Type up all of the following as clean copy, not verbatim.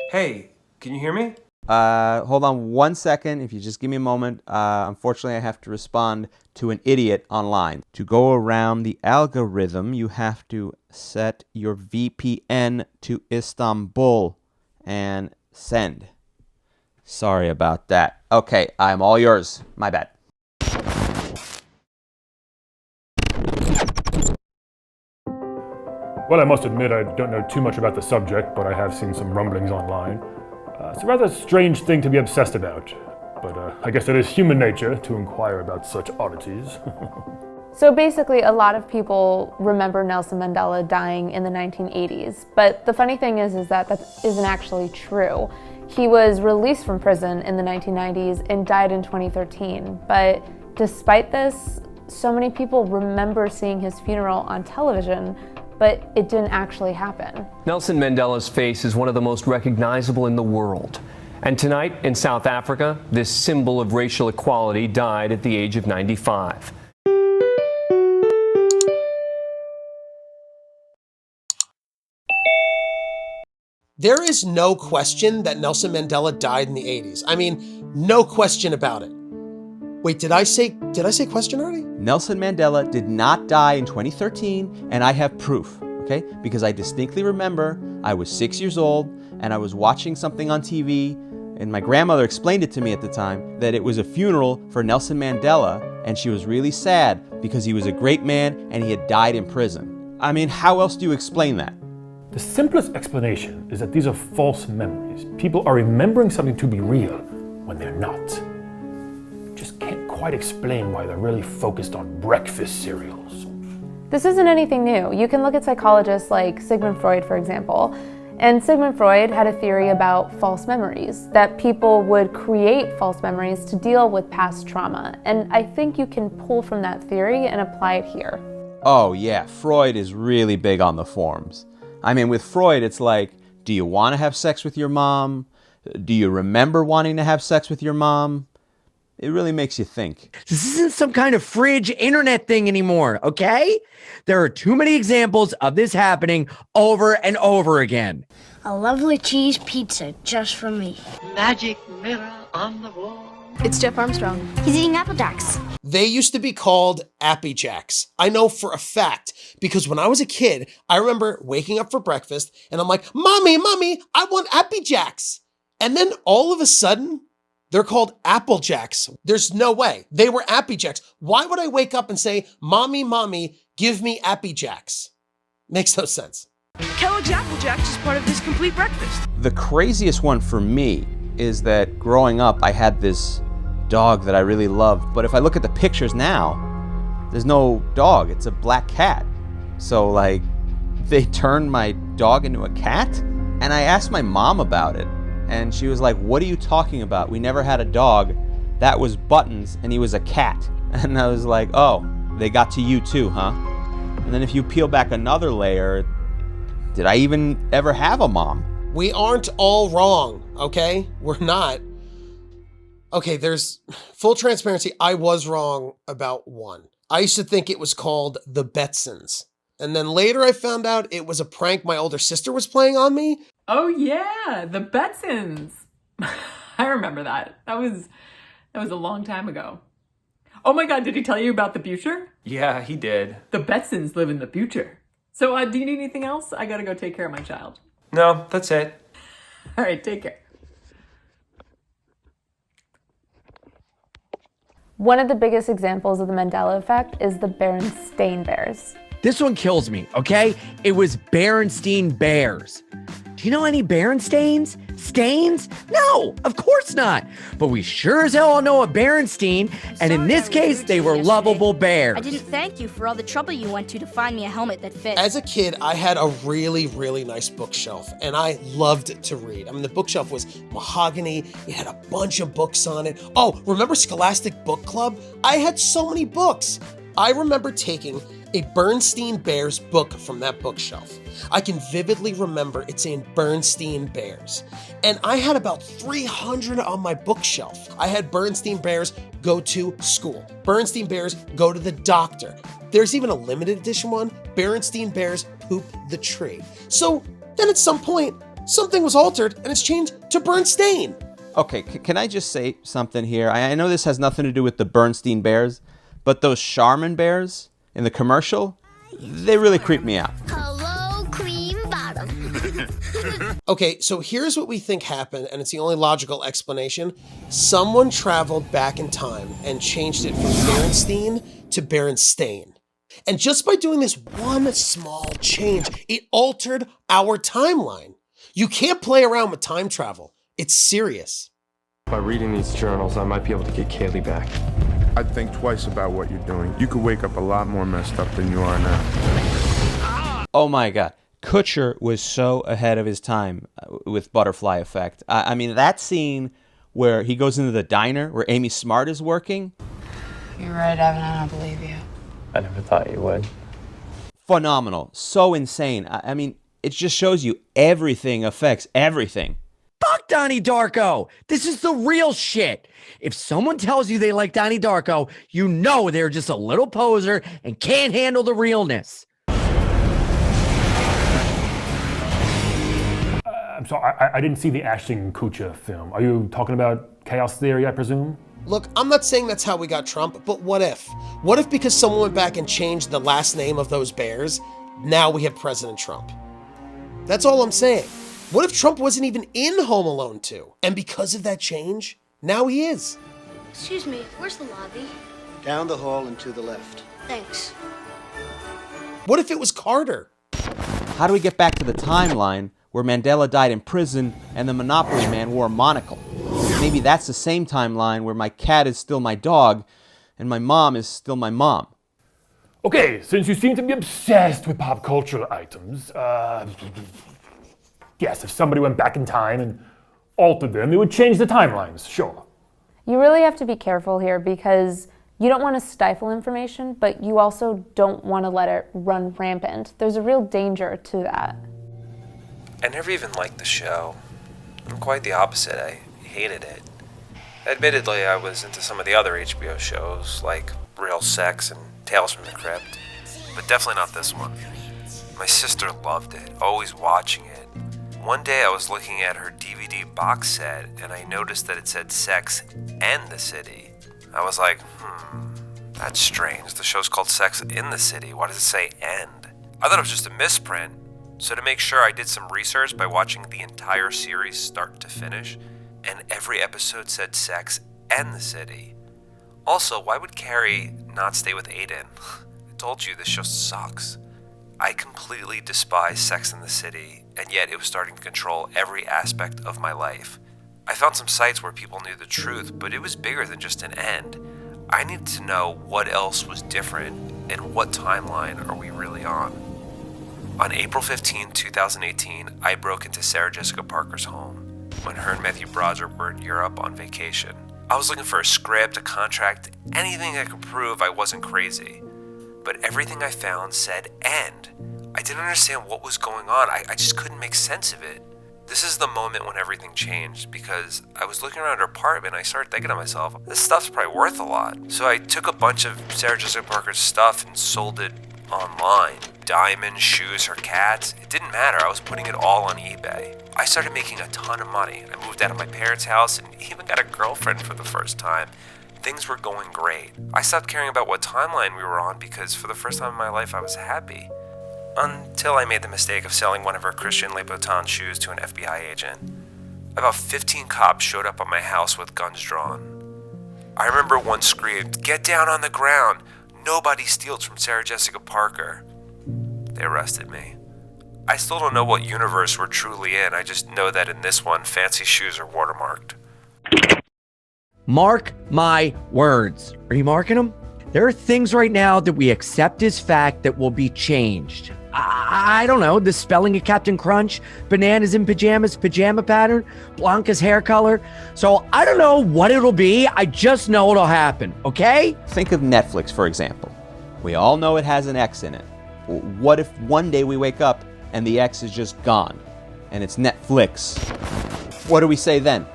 Hey, can you hear me? Hold on one second. If you just give me a moment. Unfortunately, I have to respond to an idiot online. To go around the algorithm, you have to set your VPN to Istanbul and send. Sorry about that. Okay, I'm all yours. My bad. Well, I must admit I don't know too much about the subject, but I have seen some rumblings online. It's a rather strange thing to be obsessed about, but I guess it is human nature to inquire about such oddities. So basically, a lot of people remember Nelson Mandela dying in the 1980s, but the funny thing is that isn't actually true. He was released from prison in the 1990s and died in 2013, but despite this, so many people remember seeing his funeral on television, but it didn't actually happen. Nelson Mandela's face is one of the most recognizable in the world. And tonight in South Africa, this symbol of racial equality died at the age of 95. There is no question that Nelson Mandela died in the 80s. I mean, no question about it. Wait, did I say question already? Nelson Mandela did not die in 2013, and I have proof, okay? Because I distinctly remember I was 6 years old, and I was watching something on TV, and my grandmother explained it to me at the time, that it was a funeral for Nelson Mandela, and she was really sad because he was a great man and he had died in prison. I mean, how else do you explain that? The simplest explanation is that these are false memories. People are remembering something to be real when they're not. Just can't quite explain why they're really focused on breakfast cereals. This isn't anything new. You can look at psychologists like Sigmund Freud, for example. And Sigmund Freud had a theory about false memories, that people would create false memories to deal with past trauma. And I think you can pull from that theory and apply it here. Oh yeah, Freud is really big on the forms. I mean, with Freud, it's like, do you want to have sex with your mom? Do you remember wanting to have sex with your mom? It really makes you think. This isn't some kind of fridge internet thing anymore, okay? There are too many examples of this happening over and over again. A lovely cheese pizza just for me. Magic mirror on the wall. It's Jeff Armstrong. He's eating Apple Jacks. They used to be called Appy Jacks. I know for a fact, because when I was a kid, I remember waking up for breakfast and I'm like, Mommy, I want Appy Jacks. And then all of a sudden, they're called Apple Jacks. There's no way. They were Appy Jacks. Why would I wake up and say, Mommy, give me Appy Jacks? Makes no sense. Kellogg's Apple Jacks is part of this complete breakfast. The craziest one for me is that growing up, I had this dog that I really loved. But if I look at the pictures now, there's no dog. It's a black cat. So like, they turned my dog into a cat? And I asked my mom about it. And she was like, what are you talking about? We never had a dog. That was Buttons, and he was a cat. And I was like, oh, they got to you too, huh? And then if you peel back another layer, did I even ever have a mom? We aren't all wrong, okay? We're not. Okay, there's full transparency. I was wrong about one. I used to think it was called the Betsons. And then later I found out it was a prank my older sister was playing on me. Oh yeah, the Betsons. I remember that. That was a long time ago. Oh my God, did he tell you about the future? Yeah, he did. The Betsons live in the future. So do you need anything else? I gotta go take care of my child. No, that's it. All right, take care. One of the biggest examples of the Mandela Effect is the Berenstain Bears. This one kills me, okay? It was Berenstein Bears. Do you know any Berenstains? Stains? No, of course not. But we sure as hell all know a Berenstein, and in this case, they were lovable bears. I didn't thank you for all the trouble you went to find me a helmet that fits. As a kid, I had a really, really nice bookshelf, and I loved to read. I mean, the bookshelf was mahogany. It had a bunch of books on it. Oh, remember Scholastic Book Club? I had so many books. I remember taking a Berenstain Bears book from that bookshelf. I can vividly remember it saying Berenstain Bears. And I had about 300 on my bookshelf. I had Berenstain Bears go to school. Berenstain Bears go to the doctor. There's even a limited edition one, Berenstain Bears poop the tree. So then at some point, something was altered and it's changed to Berenstain. Okay, can I just say something here? I know this has nothing to do with the Berenstein Bears, but those Charmin bears in the commercial, they really creep me out. Hello, cream bottom. Okay, so here's what we think happened, and it's the only logical explanation. Someone traveled back in time and changed it from Berenstein to Berenstain. And just by doing this one small change, it altered our timeline. You can't play around with time travel. It's serious. By reading these journals, I might be able to get Kaylee back. I'd think twice about what you're doing. You could wake up a lot more messed up than you are now. Oh my God. Kutcher was so ahead of his time with Butterfly Effect. I mean, that scene where he goes into the diner where Amy Smart is working. You're right, Evan. I don't believe you. I never thought you would. Phenomenal. So insane. I mean, it just shows you everything affects everything. Fuck Donnie Darko. This is the real shit. If someone tells you they like Donnie Darko, you know they're just a little poser and can't handle the realness. I'm sorry, I didn't see the Ashton Kutcher film. Are you talking about Chaos Theory, I presume? Look, I'm not saying that's how we got Trump, but what if? What if because someone went back and changed the last name of those bears, now we have President Trump? That's all I'm saying. What if Trump wasn't even in Home Alone 2? And because of that change, now he is. Excuse me, where's the lobby? Down the hall and to the left. Thanks. What if it was Carter? How do we get back to the timeline where Mandela died in prison and the Monopoly Man wore a monocle? Maybe that's the same timeline where my cat is still my dog and my mom is still my mom. Okay, since you seem to be obsessed with pop culture items, yes, if somebody went back in time and altered them, it would change the timelines, sure. You really have to be careful here because you don't want to stifle information, but you also don't want to let it run rampant. There's a real danger to that. I never even liked the show. I'm quite the opposite. I hated it. Admittedly, I was into some of the other HBO shows, like Real Sex and Tales from the Crypt, but definitely not this one. My sister loved it, always watching it. One day I was looking at her DVD box set and I noticed that it said Sex and the City. I was like, that's strange. The show's called Sex in the City. Why does it say end? I thought it was just a misprint. So to make sure, I did some research by watching the entire series start to finish, and every episode said Sex and the City. Also, why would Carrie not stay with Aiden? I told you, this show sucks. I completely despise Sex in the City, and yet it was starting to control every aspect of my life. I found some sites where people knew the truth, but it was bigger than just an end. I needed to know what else was different, and what timeline are we really on. On April 15, 2018, I broke into Sarah Jessica Parker's home when her and Matthew Broderick were in Europe on vacation. I was looking for a script, a contract, anything that could prove I wasn't crazy. But everything I found said end. I didn't understand what was going on. I just couldn't make sense of it. This is the moment when everything changed, because I was looking around her apartment and I started thinking to myself, this stuff's probably worth a lot. So I took a bunch of Sarah Jessica Parker's stuff and sold it online. Diamonds, shoes, her cats, it didn't matter. I was putting it all on eBay. I started making a ton of money. I moved out of my parents' house and even got a girlfriend for the first time. Things were going great. I stopped caring about what timeline we were on because for the first time in my life I was happy. Until I made the mistake of selling one of her Christian Louboutin shoes to an FBI agent. About 15 cops showed up at my house with guns drawn. I remember one screamed, "Get down on the ground! Nobody steals from Sarah Jessica Parker." They arrested me. I still don't know what universe we're truly in. I just know that in this one, fancy shoes are watermarked. Mark my words. Are you marking them? There are things right now that we accept as fact that will be changed. I don't know, the spelling of Captain Crunch, bananas in pajamas, pajama pattern, Blanca's hair color. So I don't know what it'll be. I just know it'll happen, okay? Think of Netflix, for example. We all know it has an X in it. What if one day we wake up and the X is just gone and it's Netflix? What do we say then?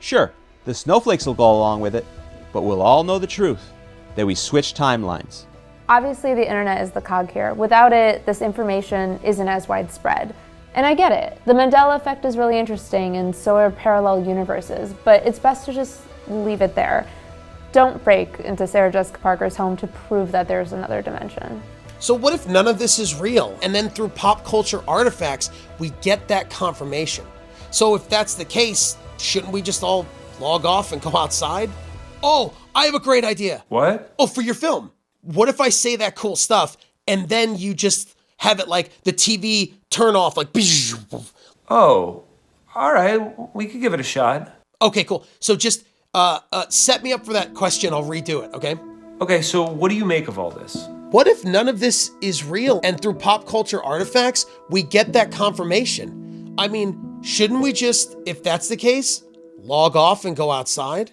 Sure, the snowflakes will go along with it, but we'll all know the truth, that we switched timelines. Obviously, the internet is the cog here. Without it, this information isn't as widespread. And I get it. The Mandela Effect is really interesting, and so are parallel universes, but it's best to just leave it there. Don't break into Sarah Jessica Parker's home to prove that there's another dimension. So what if none of this is real, and then through pop culture artifacts, we get that confirmation? So if that's the case, shouldn't we just all log off and go outside? Oh, I have a great idea. What? Oh, for your film. What if I say that cool stuff, and then you just have it like the TV turn off, like... Oh, all right. We could give it a shot. Okay, cool. So just set me up for that question. I'll redo it, okay? Okay, so what do you make of all this? What if none of this is real, and through pop culture artifacts, we get that confirmation? I mean, shouldn't we just, if that's the case, log off and go outside?